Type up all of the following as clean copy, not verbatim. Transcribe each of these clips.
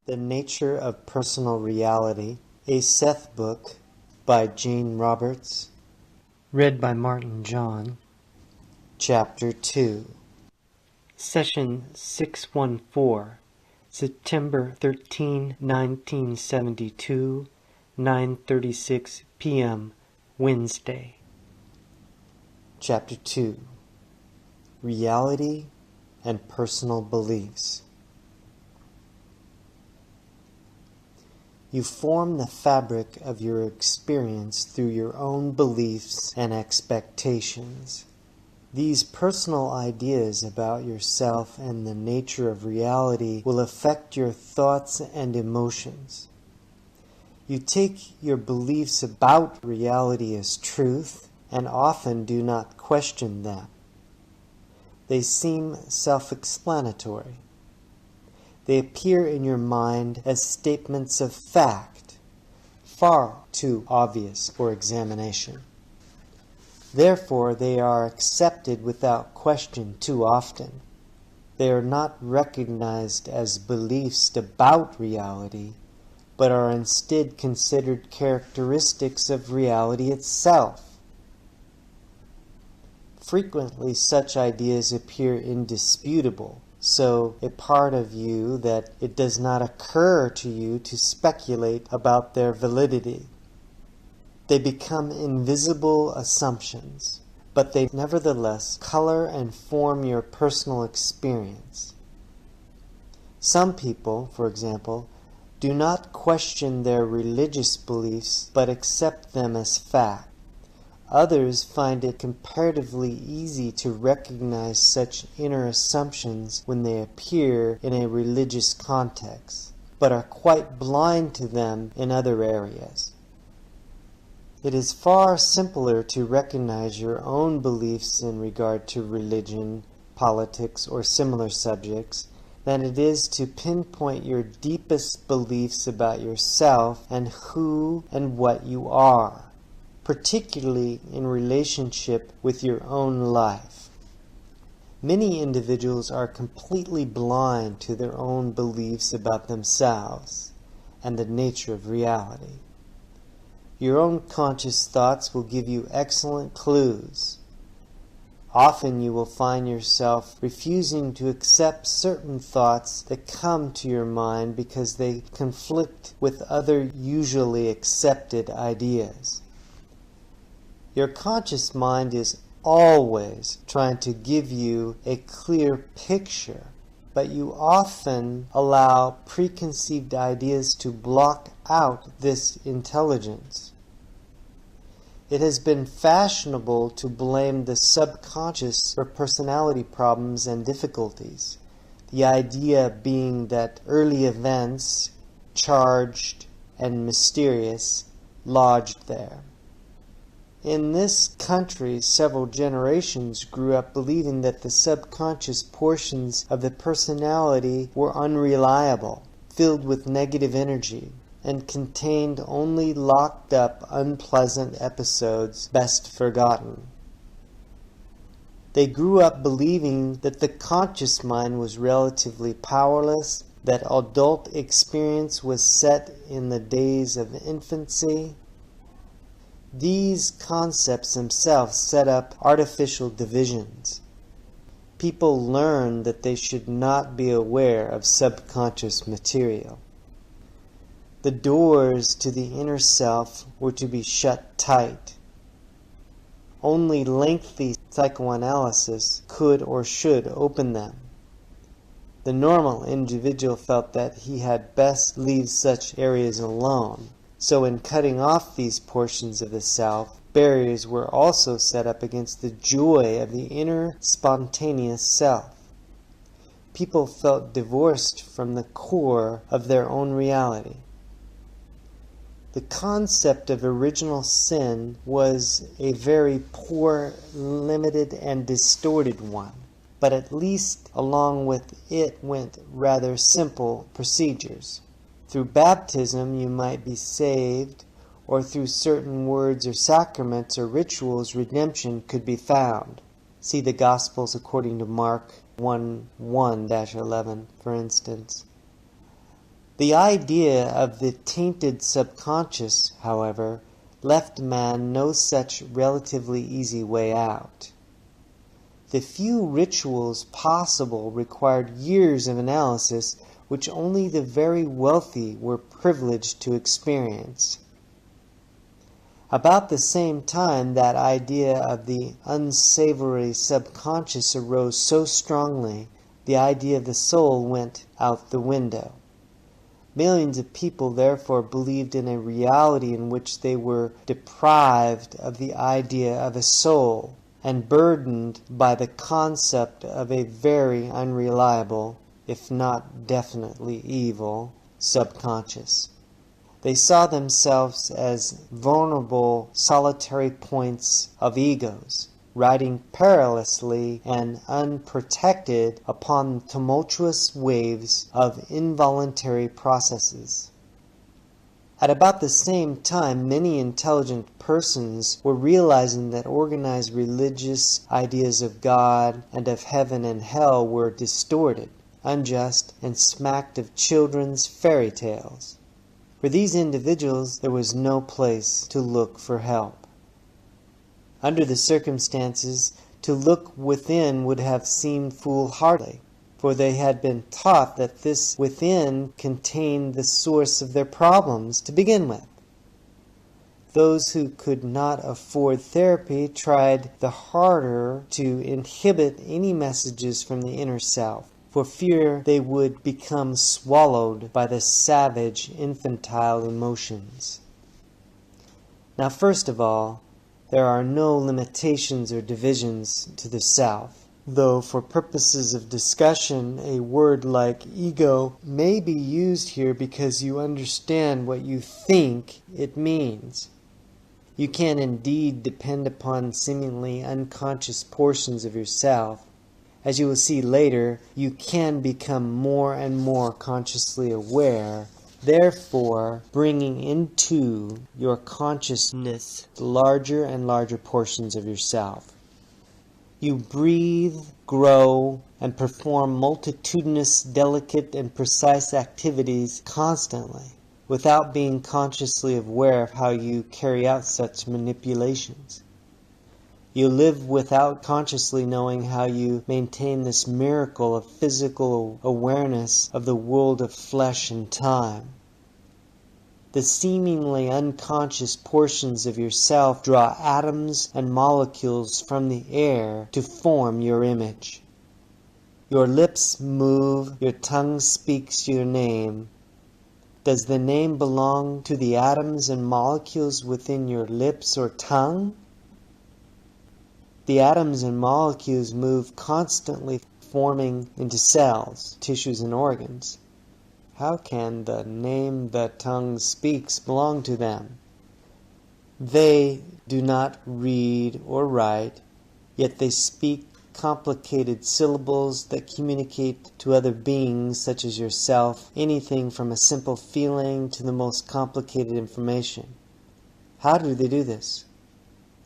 The Nature of Personal Reality, a Seth book by Jane Roberts, read by Martin John. Chapter 2. Session 614, September 13, 1972, 9:36 p.m., Wednesday. Chapter 2. Reality and Personal Beliefs. You form the fabric of your experience through your own beliefs and expectations. These personal ideas about yourself and the nature of reality will affect your thoughts and emotions. You take your beliefs about reality as truth and often do not question them. They seem self-explanatory. They appear in your mind as statements of fact, far too obvious for examination. Therefore, they are accepted without question too often. They are not recognized as beliefs about reality, but are instead considered characteristics of reality itself. Frequently, such ideas appear indisputable, so a part of you that it does not occur to you to speculate about their validity. They become invisible assumptions, but they nevertheless color and form your personal experience. Some people, for example, do not question their religious beliefs but accept them as fact. Others find it comparatively easy to recognize such inner assumptions when they appear in a religious context, but are quite blind to them in other areas. It is far simpler to recognize your own beliefs in regard to religion, politics, or similar subjects than it is to pinpoint your deepest beliefs about yourself and who and what you are, particularly in relationship with your own life. Many individuals are completely blind to their own beliefs about themselves and the nature of reality. Your own conscious thoughts will give you excellent clues. Often you will find yourself refusing to accept certain thoughts that come to your mind because they conflict with other usually accepted ideas. Your conscious mind is always trying to give you a clear picture, but you often allow preconceived ideas to block out this intelligence. It has been fashionable to blame the subconscious for personality problems and difficulties, the idea being that early events, charged and mysterious, lodged there. In this country, several generations grew up believing that the subconscious portions of the personality were unreliable, filled with negative energy, and contained only locked up, unpleasant episodes best forgotten. They grew up believing that the conscious mind was relatively powerless, that adult experience was set in the days of infancy. These concepts themselves set up artificial divisions. People learn that they should not be aware of subconscious material. The doors to the inner self were to be shut tight. Only lengthy psychoanalysis could or should open them. The normal individual felt that he had best leave such areas alone. So in cutting off these portions of the self, barriers were also set up against the joy of the inner spontaneous self. People felt divorced from the core of their own reality. The concept of original sin was a very poor, limited, and distorted one, but at least along with it went rather simple procedures. Through baptism you might be saved, or through certain words or sacraments or rituals redemption could be found. See the Gospels according to Mark 1:1-11, for instance. The idea of the tainted subconscious, however, left man no such relatively easy way out. The few rituals possible required years of analysis which only the very wealthy were privileged to experience. About the same time that idea of the unsavory subconscious arose so strongly, the idea of the soul went out the window. Millions of people therefore believed in a reality in which they were deprived of the idea of a soul and burdened by the concept of a very unreliable, if not definitely evil, subconscious. They saw themselves as vulnerable, solitary points of egos, riding perilously and unprotected upon tumultuous waves of involuntary processes. At about the same time, many intelligent persons were realizing that organized religious ideas of God and of heaven and hell were distorted, unjust, and smacked of children's fairy tales. For these individuals, there was no place to look for help. Under the circumstances, to look within would have seemed foolhardy, for they had been taught that this within contained the source of their problems to begin with. Those who could not afford therapy tried the harder to inhibit any messages from the inner self, for fear they would become swallowed by the savage, infantile emotions. Now, first of all, there are no limitations or divisions to the self, though for purposes of discussion a word like ego may be used here because you understand what you think it means. You can indeed depend upon seemingly unconscious portions of yourself. As you will see later, you can become more and more consciously aware, therefore bringing into your consciousness larger and larger portions of yourself. You breathe, grow, and perform multitudinous, delicate, and precise activities constantly, without being consciously aware of how you carry out such manipulations. You live without consciously knowing how you maintain this miracle of physical awareness of the world of flesh and time. The seemingly unconscious portions of yourself draw atoms and molecules from the air to form your image. Your lips move, your tongue speaks your name. Does the name belong to the atoms and molecules within your lips or tongue? The atoms and molecules move constantly, forming into cells, tissues, and organs. How can the name the tongue speaks belong to them? They do not read or write, yet they speak complicated syllables that communicate to other beings such as yourself anything from a simple feeling to the most complicated information. How do they do this?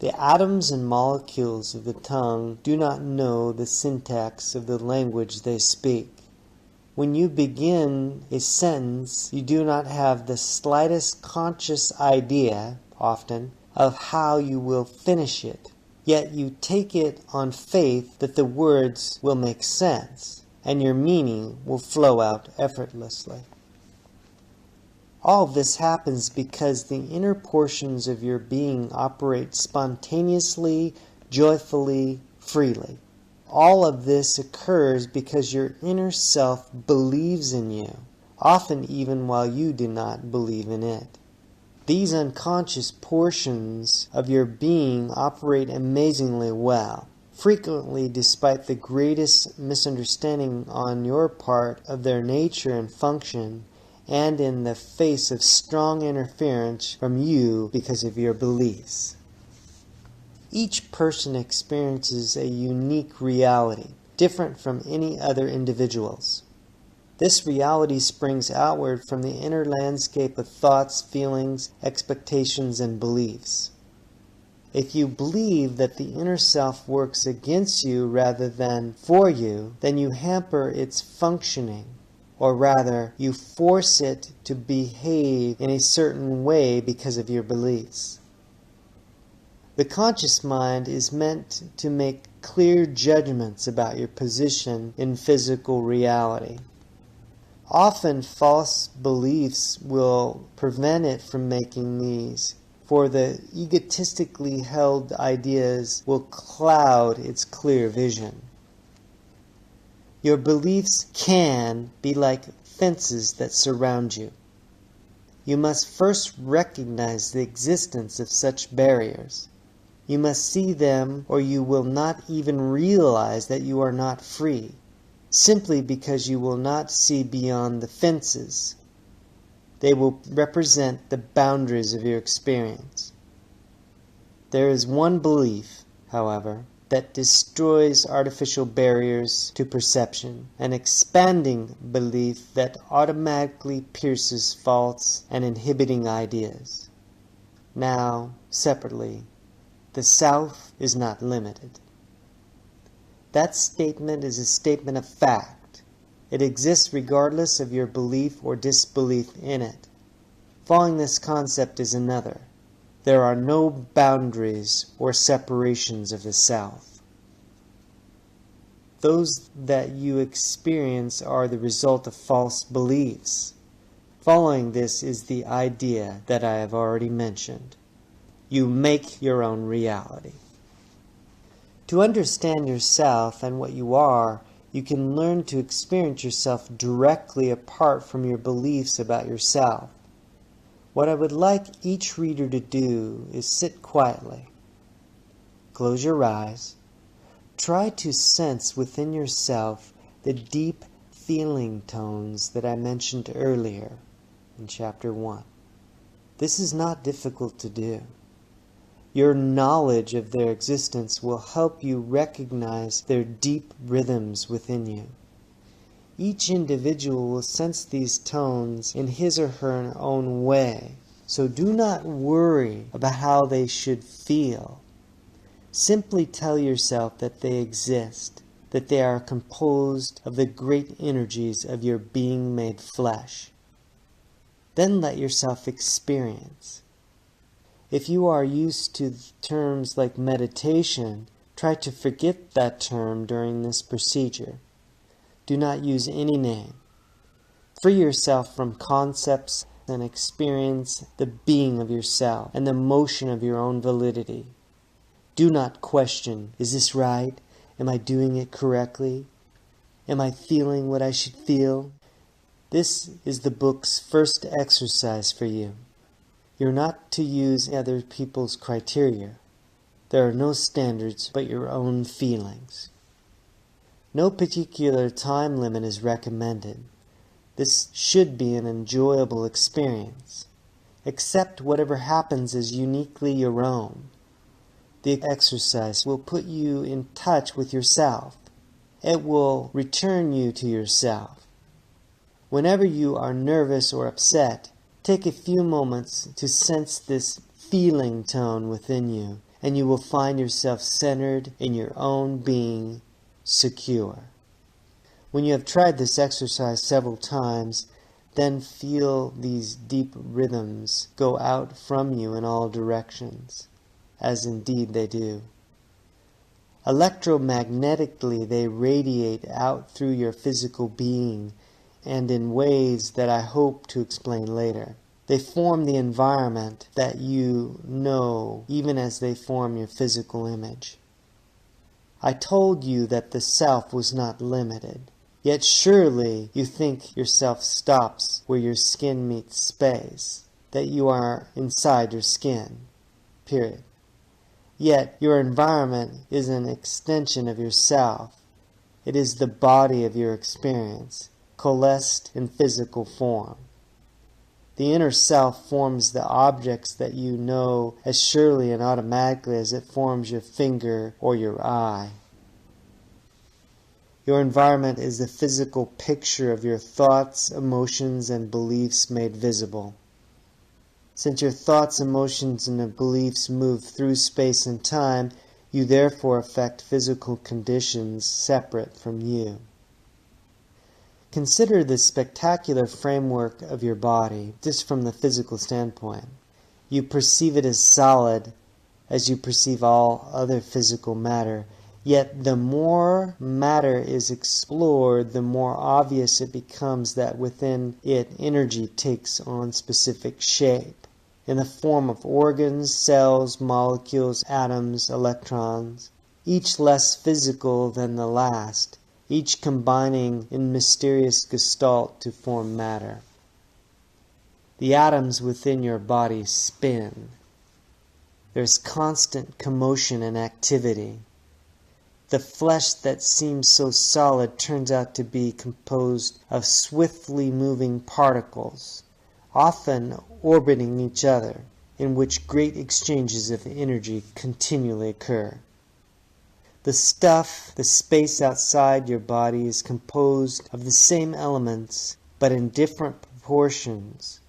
The atoms and molecules of the tongue do not know the syntax of the language they speak. When you begin a sentence, you do not have the slightest conscious idea, often, of how you will finish it. Yet you take it on faith that the words will make sense, and your meaning will flow out effortlessly. All this happens because the inner portions of your being operate spontaneously, joyfully, freely. All of this occurs because your inner self believes in you, often even while you do not believe in it. These unconscious portions of your being operate amazingly well, frequently despite the greatest misunderstanding on your part of their nature and function, and in the face of strong interference from you because of your beliefs. Each person experiences a unique reality, different from any other individual's. This reality springs outward from the inner landscape of thoughts, feelings, expectations, and beliefs. If you believe that the inner self works against you rather than for you, then you hamper its functioning. or rather, you force it to behave in a certain way because of your beliefs. The conscious mind is meant to make clear judgments about your position in physical reality. Often false beliefs will prevent it from making these, for the egotistically held ideas will cloud its clear vision. Your beliefs can be like fences that surround you. You must first recognize the existence of such barriers. You must see them, or you will not even realize that you are not free, simply because you will not see beyond the fences. They will represent the boundaries of your experience. There is one belief, however, that destroys artificial barriers to perception, an expanding belief that automatically pierces false and inhibiting ideas. Now, separately, the South is not limited. That statement is a statement of fact. It exists regardless of your belief or disbelief in it. Following this concept is another. There are no boundaries or separations of the South. Those that you experience are the result of false beliefs. Following this is the idea that I have already mentioned. You make your own reality. To understand yourself and what you are, you can learn to experience yourself directly apart from your beliefs about yourself. What I would like each reader to do is sit quietly. Close your eyes. Try to sense within yourself the deep feeling tones that I mentioned earlier in Chapter 1. This is not difficult to do. Your knowledge of their existence will help you recognize their deep rhythms within you. Each individual will sense these tones in his or her own way, so do not worry about how they should feel. Simply tell yourself that they exist, that they are composed of the great energies of your being made flesh. Then let yourself experience. If you are used to terms like meditation, try to forget that term during this procedure. Do not use any name. Free yourself from concepts and experience the being of yourself and the motion of your own validity. Do not question, is this right? Am I doing it correctly? Am I feeling what I should feel? This is the book's first exercise for you. You're not to use other people's criteria. There are no standards but your own feelings. No particular time limit is recommended. This should be an enjoyable experience. Accept whatever happens as uniquely your own. The exercise will put you in touch with yourself. It will return you to yourself. Whenever you are nervous or upset, take a few moments to sense this feeling tone within you, and you will find yourself centered in your own being, secure. When you have tried this exercise several times, then feel these deep rhythms go out from you in all directions, as indeed they do. Electromagnetically, they radiate out through your physical being, and in ways that I hope to explain later. They form the environment that you know, even as they form your physical image. I told you that the self was not limited, yet surely you think your self stops where your skin meets space, that you are inside your skin, period. Yet your environment is an extension of yourself. It is the body of your experience, coalesced in physical form. The inner self forms the objects that you know as surely and automatically as it forms your finger or your eye. Your environment is the physical picture of your thoughts, emotions, and beliefs made visible. Since your thoughts, emotions, and beliefs move through space and time, you therefore affect physical conditions separate from you. Consider the spectacular framework of your body, just from the physical standpoint. You perceive it as solid, as you perceive all other physical matter. Yet the more matter is explored, the more obvious it becomes that within it energy takes on specific shape, in the form of organs, cells, molecules, atoms, electrons, each less physical than the last, each combining in mysterious gestalt to form matter. The atoms within your body spin. There's constant commotion and activity. The flesh that seems so solid turns out to be composed of swiftly moving particles, often orbiting each other, in which great exchanges of energy continually occur. The stuff, the space outside your body is composed of the same elements, but in different proportions.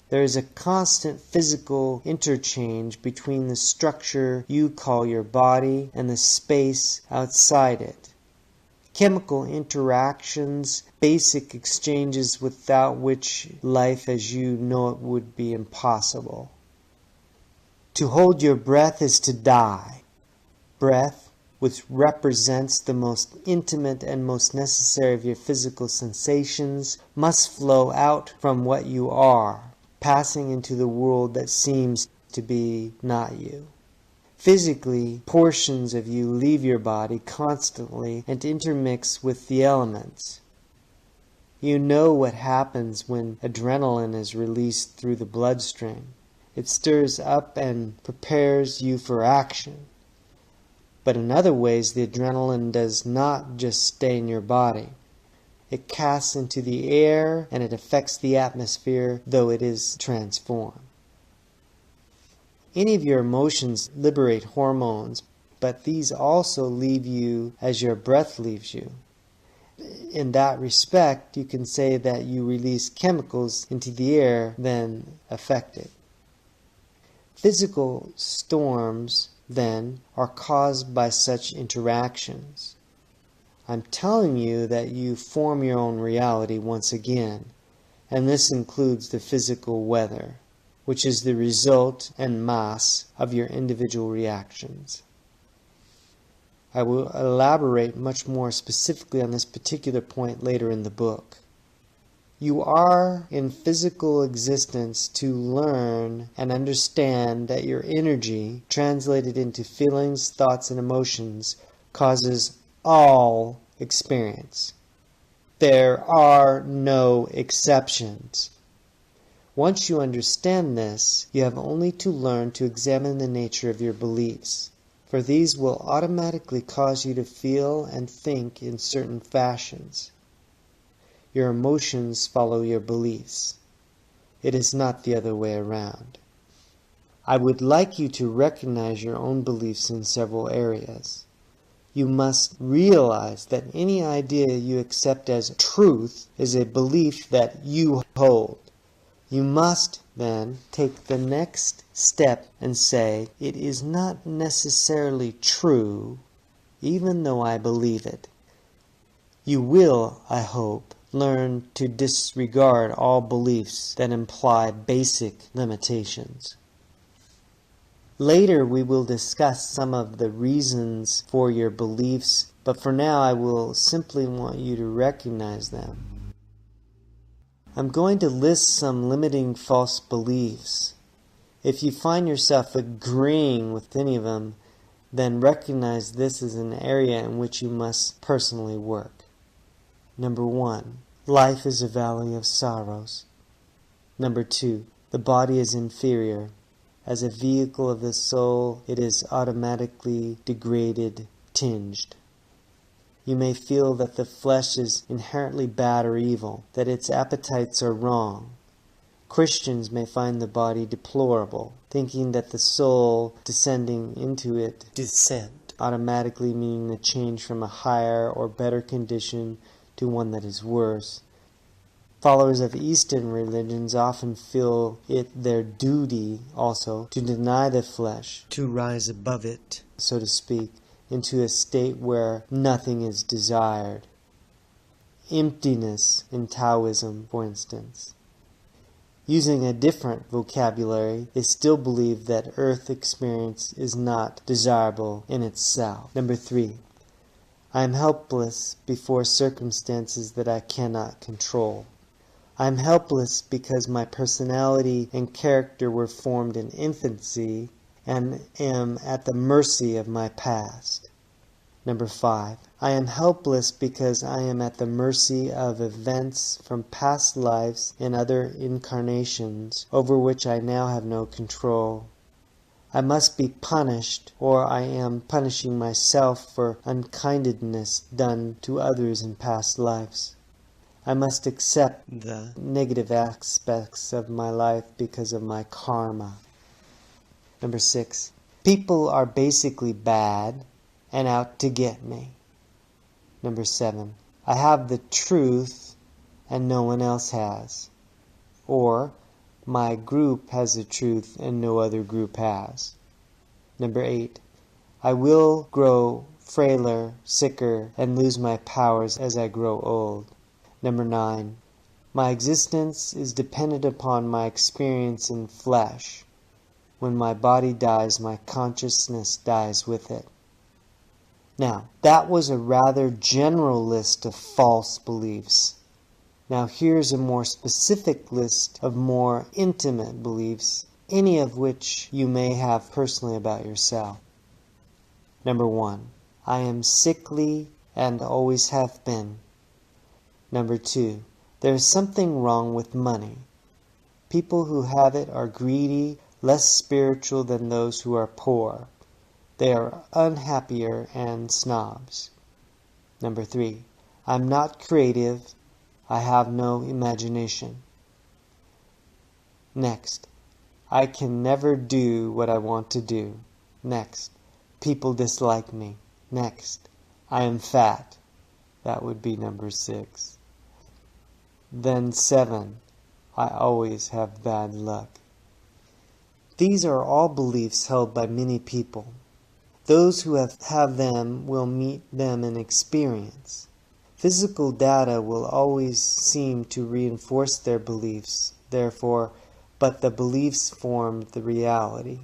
There is a constant physical interchange between the structure you call your body and the space outside it. Chemical interactions, basic exchanges without which life as you know it would be impossible. To hold your breath is to die. Breath, which represents the most intimate and most necessary of your physical sensations, must flow out from what you are, passing into the world that seems to be not you. Physically, portions of you leave your body constantly and intermix with the elements. You know what happens when adrenaline is released through the bloodstream. It stirs up and prepares you for action. But in other ways, the adrenaline does not just stay in your body. It casts into the air and it affects the atmosphere, though it is transformed. Any of your emotions liberate hormones, but these also leave you as your breath leaves you. In that respect, you can say that you release chemicals into the air, then affect it. Physical storms, then, are caused by such interactions. I'm telling you that you form your own reality once again, and this includes the physical weather, which is the result en masse of your individual reactions. I will elaborate much more specifically on this particular point later in the book. You are in physical existence to learn and understand that your energy, translated into feelings, thoughts, and emotions, causes all experience. There are no exceptions. Once you understand this, you have only to learn to examine the nature of your beliefs, for these will automatically cause you to feel and think in certain fashions. Your emotions follow your beliefs. It is not the other way around. I would like you to recognize your own beliefs in several areas. You must realize that any idea you accept as truth is a belief that you hold. You must then take the next step and say, it is not necessarily true, even though I believe it. You will, I hope, learn to disregard all beliefs that imply basic limitations. Later we will discuss some of the reasons for your beliefs, but for now I will simply want you to recognize them. I'm going to list some limiting false beliefs. If you find yourself agreeing with any of them, then recognize this as an area in which you must personally work. Number 1, life is a valley of sorrows. Number 2, the body is inferior. As a vehicle of the soul, it is automatically degraded, tinged. You may feel that the flesh is inherently bad or evil, that its appetites are wrong. Christians may find the body deplorable, thinking that the soul descending into it, descent, automatically meaning a change from a higher or better condition to one that is worse. Followers of Eastern religions often feel it their duty also to deny the flesh, to rise above it, so to speak, into a state where nothing is desired. emptiness in Taoism, for instance. Using a different vocabulary, they still believe that earth experience is not desirable in itself. Number 3, I am helpless before circumstances that I cannot control. I am helpless because my personality and character were formed in infancy and am at the mercy of my past. Number 5, I am helpless because I am at the mercy of events from past lives and other incarnations over which I now have no control. I must be punished, or I am punishing myself for unkindness done to others in past lives. I must accept the negative aspects of my life because of my karma. Number 6, people are basically bad and out to get me. Number 7, I have the truth and no one else has. Or, my group has the truth and no other group has. Number 8, I will grow frailer, sicker, and lose my powers as I grow old. Number 9, my existence is dependent upon my experience in flesh. When my body dies, my consciousness dies with it. Now, that was a rather general list of false beliefs. Now here's a more specific list of more intimate beliefs, any of which you may have personally about yourself. Number 1, I am sickly and always have been. Number 2, there is something wrong with money. People who have it are greedy, less spiritual than those who are poor. They are unhappier and snobs. Number 3, I'm not creative. I have no imagination. Next, I can never do what I want to do. Next, people dislike me. Next, I am fat. That would be number 6. Then 7, I always have bad luck. These are all beliefs held by many people. Those who have them will meet them in experience. Physical data will always seem to reinforce their beliefs, therefore, but the beliefs form the reality.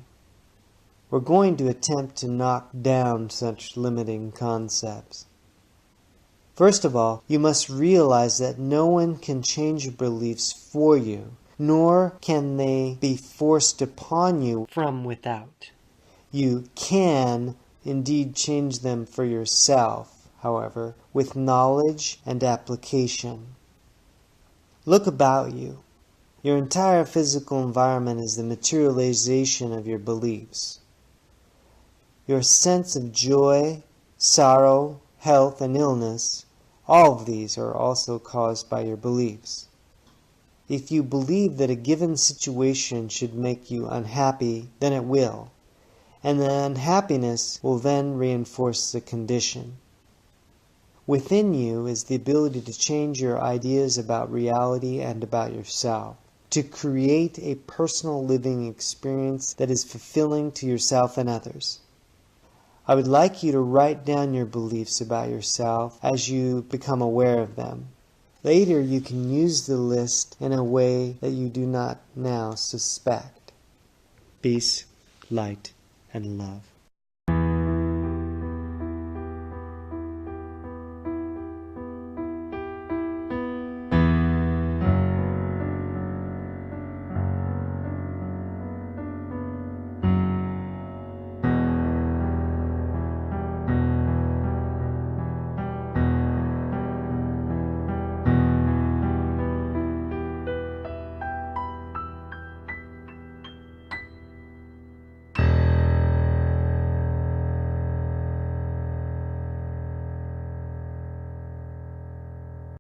We're going to attempt to knock down such limiting concepts. First of all, you must realize that no one can change your beliefs for you, nor can they be forced upon you from without. You can indeed change them for yourself, however, with knowledge and application. Look about you. Your entire physical environment is the materialization of your beliefs. Your sense of joy, sorrow, health, and illness, all of these are also caused by your beliefs. If you believe that a given situation should make you unhappy, then it will. And the unhappiness will then reinforce the condition. Within you is the ability to change your ideas about reality and about yourself, to create a personal living experience that is fulfilling to yourself and others. I would like you to write down your beliefs about yourself as you become aware of them. Later you can use the list in a way that you do not now suspect. Peace, light, and love.